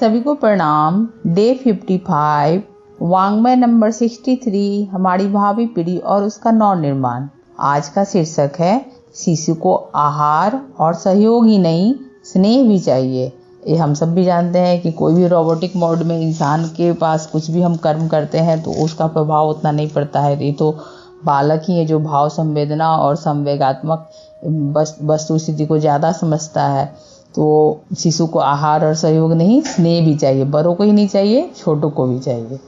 सभी को प्रणाम। डे 55 वाङ्मय नंबर 63 हमारी भावी पीढ़ी और उसका नव निर्माण। आज का शीर्षक है शिशु को आहार और सहयोग ही नहीं स्नेह भी चाहिए। ये हम सब भी जानते हैं कि कोई भी रोबोटिक मोड में इंसान के पास कुछ भी हम कर्म करते हैं तो उसका प्रभाव उतना नहीं पड़ता है। ये तो बालक ही है जो भाव संवेदना और संवेगात्मक वस्तु स्थिति को ज़्यादा समझता है। तो शिशु को आहार और सहयोग नहीं स्नेह भी चाहिए। बड़ों को ही नहीं चाहिए, छोटों को भी चाहिए।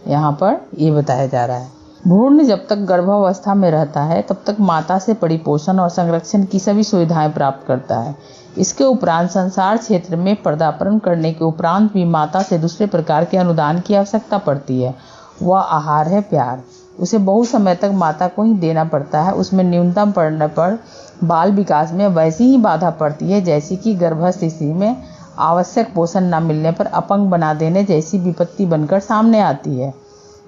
यहाँ पर ये बताया जा रहा है, भ्रूण जब तक गर्भावस्था में रहता है तब तक माता से परिपोषण और संरक्षण की सभी सुविधाएं प्राप्त करता है। इसके उपरांत संसार क्षेत्र में पदार्पण करने के उपरांत भी माता से दूसरे प्रकार के अनुदान की आवश्यकता पड़ती है। वह आहार है प्यार। उसे बहुत समय तक माता को ही देना पड़ता है। उसमें न्यूनतम पड़ने पर बाल विकास में वैसी ही बाधा पड़ती है जैसी कि गर्भस्थिति में आवश्यक पोषण न मिलने पर अपंग बना देने जैसी विपत्ति बनकर सामने आती है।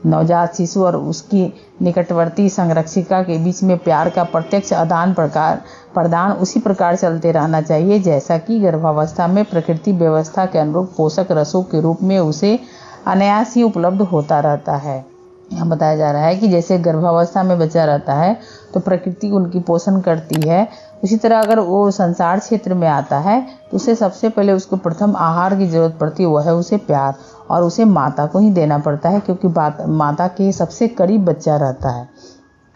नवजात शिशु और उसकी निकटवर्ती संरक्षिका के बीच में प्यार का प्रत्यक्ष आदान प्रदान उसी प्रकार चलते रहना चाहिए जैसा कि गर्भावस्था में प्रकृति व्यवस्था के अनुरूप पोषक रसों के रूप में उसे अनायास ही उपलब्ध होता रहता है। यहाँ बताया जा रहा है कि जैसे गर्भावस्था में बच्चा रहता है तो प्रकृति उनकी पोषण करती है, उसी तरह अगर वो संसार क्षेत्र में आता है तो उसे सबसे पहले उसको प्रथम आहार की जरूरत पड़ती है। वह है उसे प्यार, और उसे माता को ही देना पड़ता है क्योंकि माता के सबसे करीब बच्चा रहता है।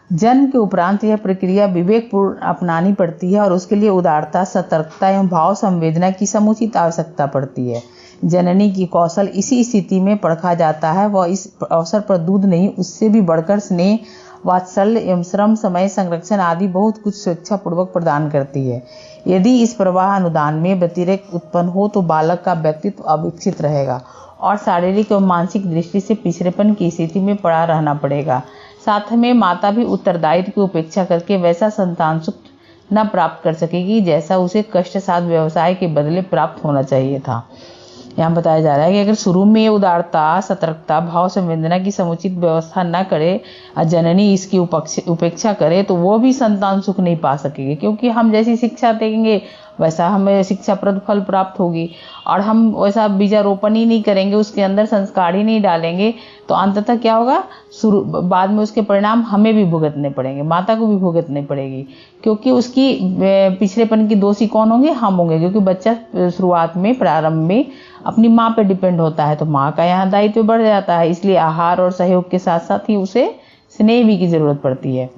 जन्म के उपरांत यह प्रक्रिया विवेकपूर्ण अपनानी पड़ती है और उसके लिए उदारता, सतर्कता एवं भाव संवेदना की समुचित आवश्यकता पड़ती है। जननी की कौशल इसी स्थिति में परखा जाता है। वह इस अवसर पर दूध नहीं, उससे भी बढ़कर स्नेह, वात्सल्य एवं श्रम, समय, संरक्षण आदि बहुत कुछ स्वेच्छापूर्वक प्रदान करती है। यदि इस प्रवाह अनुदान में व्यतिरेक उत्पन्न हो तो बालक का व्यक्तित्व अविकसित रहेगा और शारीरिक एवं मानसिक दृष्टि से पिछड़ेपन की स्थिति में पड़ा रहना पड़ेगा। साथ में माता भी उत्तरदायित्व की उपेक्षा करके वैसा संतान सुख न प्राप्त कर सकेगी जैसा उसे कष्टसाध्य व्यवसाय के बदले प्राप्त होना चाहिए था। यहाँ बताया जा रहा है कि अगर शुरू में उदारता, सतर्कता, भाव संवेदना की समुचित व्यवस्था न करे और जननी इसकी उपेक्षा करे तो वो भी संतान सुख नहीं पा सकेगी, क्योंकि हम जैसी शिक्षा देंगे वैसा हमें शिक्षाप्रद फल प्राप्त होगी। और हम वैसा बीजारोपण ही नहीं करेंगे, उसके अंदर संस्कार ही नहीं डालेंगे तो अंततः क्या होगा, बाद में उसके परिणाम हमें भी भुगतने पड़ेंगे, माता को भी भुगतने पड़ेगी। क्योंकि उसकी पिछड़ेपन की दोषी कौन होंगे? हम होंगे, क्योंकि बच्चा शुरुआत में प्रारंभ में अपनी माँ पे डिपेंड होता है तो माँ का यहाँ दायित्व बढ़ जाता है। इसलिए आहार और सहयोग के साथ साथ ही उसे स्नेह भी की जरूरत पड़ती है।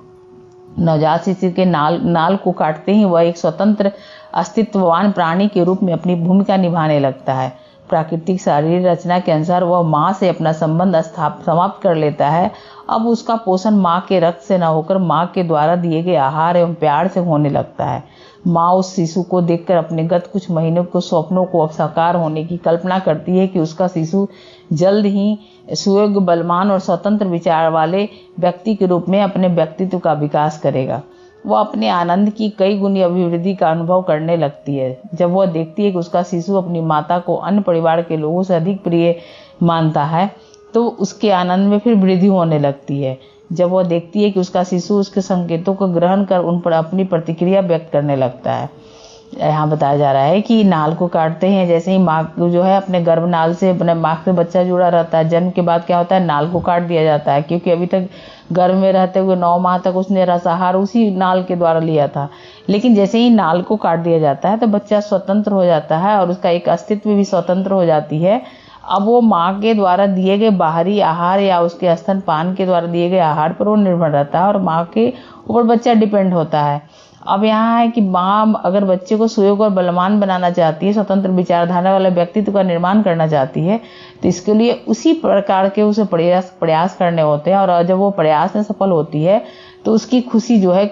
नवजात शिशु के नाल को काटते ही वह एक स्वतंत्र अस्तित्ववान प्राणी के रूप में अपनी भूमिका निभाने लगता है। प्राकृतिक शारीरिक रचना के अनुसार वह माँ से अपना संबंध समाप्त कर लेता है। अब उसका पोषण माँ के रक्त से न होकर माँ के द्वारा दिए गए आहार एवं प्यार से होने लगता है। माँ उस शिशु को देखकर अपने गत कुछ महीनों के स्वप्नों को अब साकार होने की कल्पना करती है कि उसका शिशु जल्द ही सुयोग्य, बलवान और स्वतंत्र विचार वाले व्यक्ति के रूप में अपने व्यक्तित्व का विकास करेगा। वह अपने आनंद की कई गुनी अभिवृद्धि का अनुभव करने लगती है जब वह देखती है कि उसका शिशु अपनी माता को अन्य परिवार के लोगों से अधिक प्रिय मानता है, तो उसके आनंद में फिर वृद्धि होने लगती है। जब वह देखती है कि उसका शिशु उसके संकेतों को ग्रहण कर उन पर अपनी प्रतिक्रिया व्यक्त करने लगता है। यहाँ बताया जा रहा है कि नाल को काटते हैं, जैसे ही माँ जो है अपने गर्भनाल से अपने माँ से बच्चा जुड़ा रहता है, जन्म के बाद क्या होता है, नाल को काट दिया जाता है, क्योंकि अभी तक गर्भ में रहते हुए 9 माह तक उसने रसाहार उसी नाल के द्वारा लिया था। लेकिन जैसे ही नाल को काट दिया जाता है तो बच्चा स्वतंत्र हो जाता है और उसका एक अस्तित्व भी स्वतंत्र हो जाती है। अब वो माँ के द्वारा दिए गए बाहरी आहार या उसके स्तनपान के द्वारा दिए गए आहार पर वो निर्भर रहता है और माँ के ऊपर बच्चा डिपेंड होता है। अब यहाँ है कि माँ अगर बच्चे को सुयोग्य और बलवान बनाना चाहती है, स्वतंत्र विचारधारा वाले व्यक्तित्व का निर्माण करना चाहती है, तो इसके लिए उसी प्रकार के उसे प्रयास करने होते हैं। और जब वो प्रयास में सफल होती है तो उसकी खुशी जो है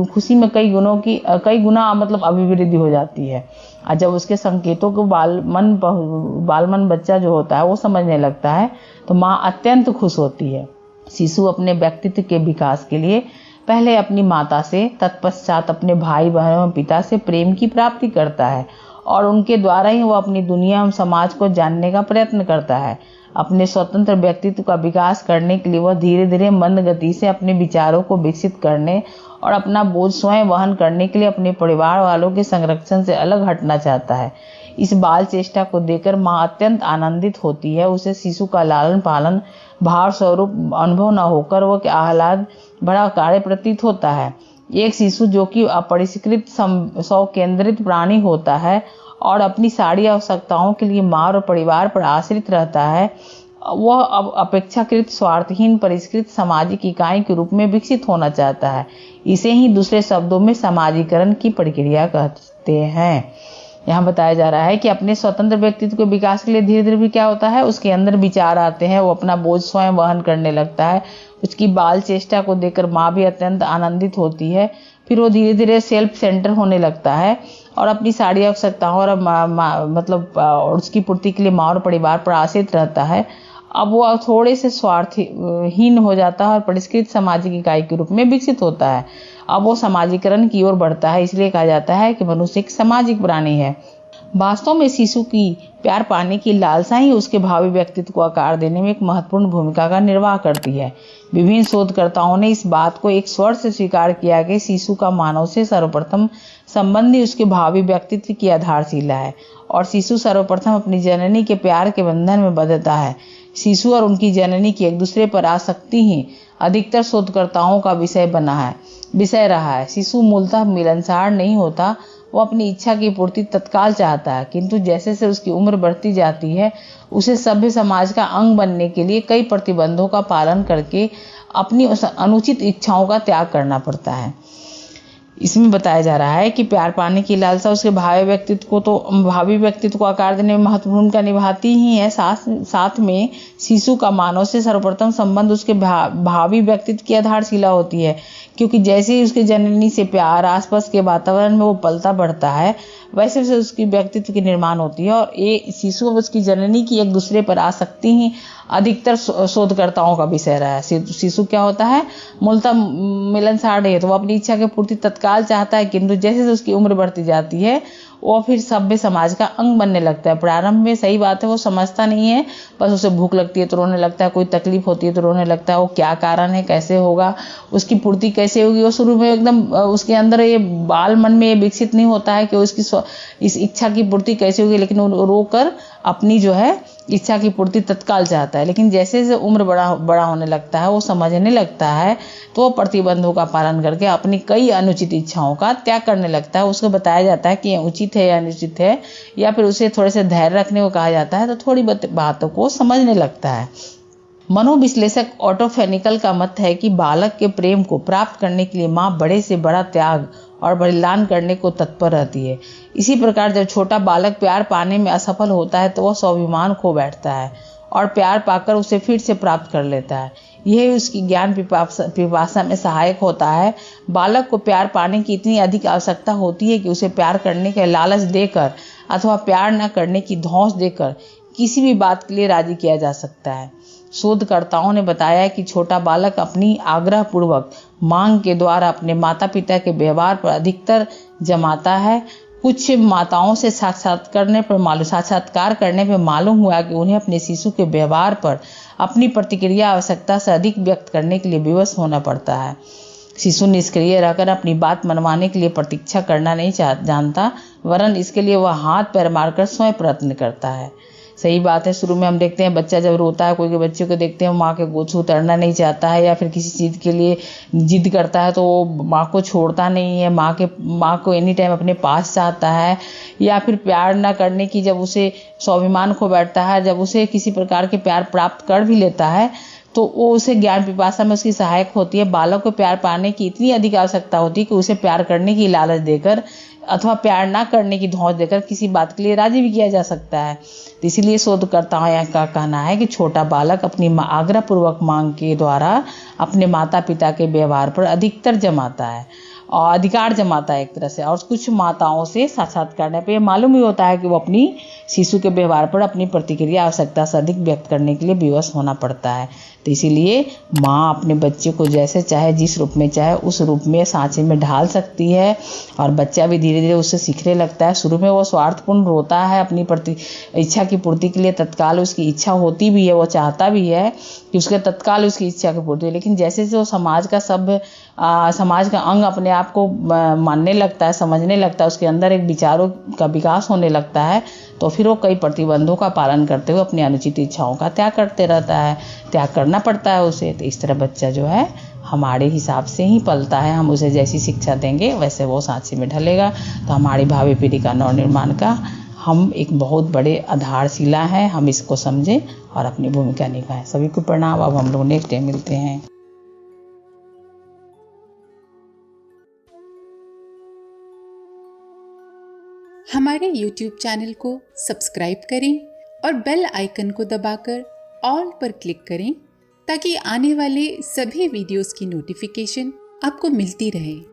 खुशी में कई गुना मतलब अभिवृद्धि हो जाती है। और जब उसके संकेतों को बालमन बच्चा जो होता है वो समझने लगता है तो माँ अत्यंत खुश होती है। शिशु अपने व्यक्तित्व के विकास के लिए पहले अपनी माता से, तत्पश्चात अपने भाई बहनों एवं पिता से प्रेम की प्राप्ति करता है और उनके द्वारा ही वह अपनी दुनिया एवं समाज को जानने का प्रयत्न करता है। अपने स्वतंत्र व्यक्तित्व का विकास करने के लिए वह धीरे धीरे मंद गति से अपने विचारों को विकसित करने और अपना बोझ स्वयं वहन करने के लिए अपने परिवार वालों के संरक्षण से अलग हटना चाहता है। इस बाल चेष्टा को देखकर माँ अत्यंत आनंदित होती है। उसे शिशु का लालन पालन भाव स्वरूप अनुभव न होकर वह आह्लाद बड़ा कार्य प्रतीत होता है। एक शिशु जो कि अपरिष्कृत स्व केंद्रित प्राणी होता है और अपनी सारी आवश्यकताओं के लिए माँ और परिवार पर आश्रित रहता है, वह अब अपेक्षाकृत स्वार्थहीन परिष्कृत सामाजिक इकाई के रूप में विकसित होना चाहता है। इसे ही दूसरे शब्दों में समाजीकरण की प्रक्रिया कहते हैं। यहाँ बताया जा रहा है कि अपने स्वतंत्र व्यक्तित्व के विकास के लिए धीरे धीरे भी क्या होता है, उसके अंदर विचार आते हैं, वो अपना बोझ स्वयं वहन करने लगता है। उसकी बाल चेष्टा को देखकर माँ भी अत्यंत आनंदित होती है। फिर वो धीरे धीरे सेल्फ सेंटर होने लगता है और अपनी सारी आवश्यकताओं और उसकी पूर्ति के लिए माँ और परिवार पर आश्रित रहता है। अब वो थोड़े से स्वार्थहीन हो जाता है और परिष्कृत सामाजिक इकाई के रूप में विकसित होता है। अब वो समाजीकरण की ओर बढ़ता है। इसलिए कहा जाता है कि मनुष्य एक सामाजिक प्राणी है। वास्तव में शिशु की प्यार पाने की लालसा ही उसके भावी व्यक्तित्व को आकार देने में एक महत्वपूर्ण भूमिका का निर्वाह करती है। विभिन्न शोधकर्ताओं ने इस बात को एक स्वर से स्वीकार किया कि शिशु का मानव से सर्वप्रथम संबंध ही उसके भावी व्यक्तित्व की आधारशिला है और शिशु सर्वप्रथम अपनी जननी के प्यार के बंधन में बंधता है। शिशु और उनकी जननी की एक दूसरे पर आसक्ति ही अधिकतर शोधकर्ताओं का विषय रहा है। शिशु मूलतः मिलनसार नहीं होता, वो अपनी इच्छा की पूर्ति तत्काल चाहता है, किंतु जैसे से उसकी उम्र बढ़ती जाती है उसे सभ्य समाज का अंग बनने के लिए कई प्रतिबंधों का पालन करके अपनी अनुचित इच्छाओं का त्याग करना पड़ता है। इसमें बताया जा रहा है कि प्यार पाने की लालसा उसके भावी व्यक्तित्व को आकार देने में महत्वपूर्ण भूमिका निभाती ही है। साथ में शिशु का मानव से सर्वप्रथम संबंध उसके भावी व्यक्तित्व की आधारशिला होती है, क्योंकि जैसे ही उसके जननी से प्यार आसपास के वातावरण में वो पलता बढ़ता है, वैसे वैसे उसकी व्यक्तित्व की निर्माण होती है और ये शिशु और उसकी जननी की एक दूसरे पर आसक्ति ही अधिकतर शोधकर्ताओं का विषय रहा है। शिशु क्या होता है, मूलतः मिलनसार नहीं है, तो वो अपनी इच्छा की पूर्ति तत्काल चाहता है, किंतु जैसे उसकी उम्र बढ़ती जाती है वो फिर सभ्य समाज का अंग बनने लगता है। प्रारंभ में सही बात है, वो समझता नहीं है, बस उसे भूख लगती है तो रोने लगता है, कोई तकलीफ होती है तो रोने लगता है। वो क्या कारण है, कैसे होगा, उसकी पूर्ति कैसे होगी, वो शुरू में एकदम उसके अंदर ये बाल मन में ये विकसित नहीं होता है कि उसकी इस इच्छा की पूर्ति कैसे होगी, लेकिन वो रोकर अपनी जो है इच्छा की पूर्ति तत्काल चाहता है। लेकिन जैसे जैसे उम्र बड़ा होने लगता है, वो समझने लगता है, तो वो प्रतिबंधों का पालन करके अपनी कई अनुचित इच्छाओं का त्याग करने लगता है। उसको बताया जाता है कि ये उचित है या अनुचित है, या फिर उसे थोड़े से धैर्य रखने को कहा जाता है, तो थोड़ी बातों को समझने लगता है। मनोविश्लेषक ऑटो फेनिकल का मत है कि बालक के प्रेम को प्राप्त करने के लिए माँ बड़े से बड़ा त्याग और बलिदान करने को तत्पर रहती है। इसी प्रकार जब छोटा बालक प्यार पाने में असफल होता है तो वह स्वाभिमान खो बैठता है और प्यार पाकर उसे फिर से प्राप्त कर लेता है। यह उसकी ज्ञान पिपासा में सहायक होता है। बालक को प्यार पाने की इतनी अधिक आवश्यकता होती है कि उसे प्यार करने के लालच देकर अथवा प्यार न करने की धौंस देकर किसी भी बात के लिए राजी किया जा सकता है। शोधकर्ताओं ने बताया कि छोटा बालक अपनी आग्रह पूर्वक मांग के द्वारा अपने माता पिता के व्यवहार पर अधिकतर जमाता है। कुछ माताओं से साक्षात्कार करने पर मालूम हुआ कि उन्हें अपने शिशु के व्यवहार पर अपनी प्रतिक्रिया आवश्यकता से अधिक व्यक्त करने के लिए विवश होना पड़ता है। शिशु निष्क्रिय रहकर अपनी बात मनवाने के लिए प्रतीक्षा करना नहीं जानता, वरन इसके लिए वह हाथ पैर मारकर स्वयं प्रयत्न करता है। सही बात है, शुरू में हम देखते हैं बच्चा जब रोता है, कोई के बच्चे को देखते हैं माँ के गोद से उतरना नहीं चाहता है या फिर किसी चीज़ के लिए जिद करता है तो वो माँ को छोड़ता नहीं है, माँ को एनी टाइम अपने पास चाहता है। या फिर प्यार न करने की जब उसे स्वाभिमान खो बैठता है, जब उसे किसी प्रकार के प्यार प्राप्त कर भी लेता है तो वो उसे ज्ञान पिपासा में उसकी सहायक होती है। बालक को प्यार पाने की इतनी अधिक आवश्यकता होती है कि उसे प्यार करने की लालच देकर अथवा प्यार ना करने की धौंस देकर किसी बात के लिए राजी भी किया जा सकता है। तो इसीलिए शोधकर्ताओं का कहना है कि छोटा बालक अपनी आग्रह पूर्वक मांग के द्वारा अपने माता पिता के व्यवहार पर अधिकतर जमाता है और अधिकार जमाता है एक तरह से। और कुछ माताओं से साक्षात्कार करने पे मालूम ही होता है कि वो अपनी शिशु के व्यवहार पर अपनी प्रतिक्रिया आवश्यकता से अधिक व्यक्त करने के लिए विवश होना पड़ता है। तो इसीलिए माँ अपने बच्चे को जैसे चाहे, जिस रूप में चाहे उस रूप में सांचे में ढाल सकती है और बच्चा भी धीरे धीरे उससे सीखने लगता है। शुरू में वो स्वार्थपूर्ण रोता है, अपनी इच्छा की पूर्ति के लिए तत्काल उसकी इच्छा होती भी है, वो चाहता भी है कि उसके तत्काल उसकी इच्छा की पूर्ति हो, लेकिन जैसे वो समाज का अंग अपने आप आपको मानने लगता है, समझने लगता है, उसके अंदर एक विचारों का विकास होने लगता है, तो फिर वो कई प्रतिबंधों का पालन करते हुए अपनी अनुचित इच्छाओं का त्याग करते रहता है, त्याग करना पड़ता है उसे। तो इस तरह बच्चा जो है हमारे हिसाब से ही पलता है, हम उसे जैसी शिक्षा देंगे वैसे वो सांचे में ढलेगा। तो हमारी भावी पीढ़ी का नवनिर्माण का हम एक बहुत बड़े आधारशिला है, हम इसको समझें और अपनी भूमिका निभाएं। सभी को प्रणाम। अब हम लोग नेक्स्ट डे मिलते हैं। हमारे YouTube चैनल को सब्सक्राइब करें और बेल आइकन को दबाकर ऑल पर क्लिक करें ताकि आने वाले सभी वीडियोस की नोटिफिकेशन आपको मिलती रहे।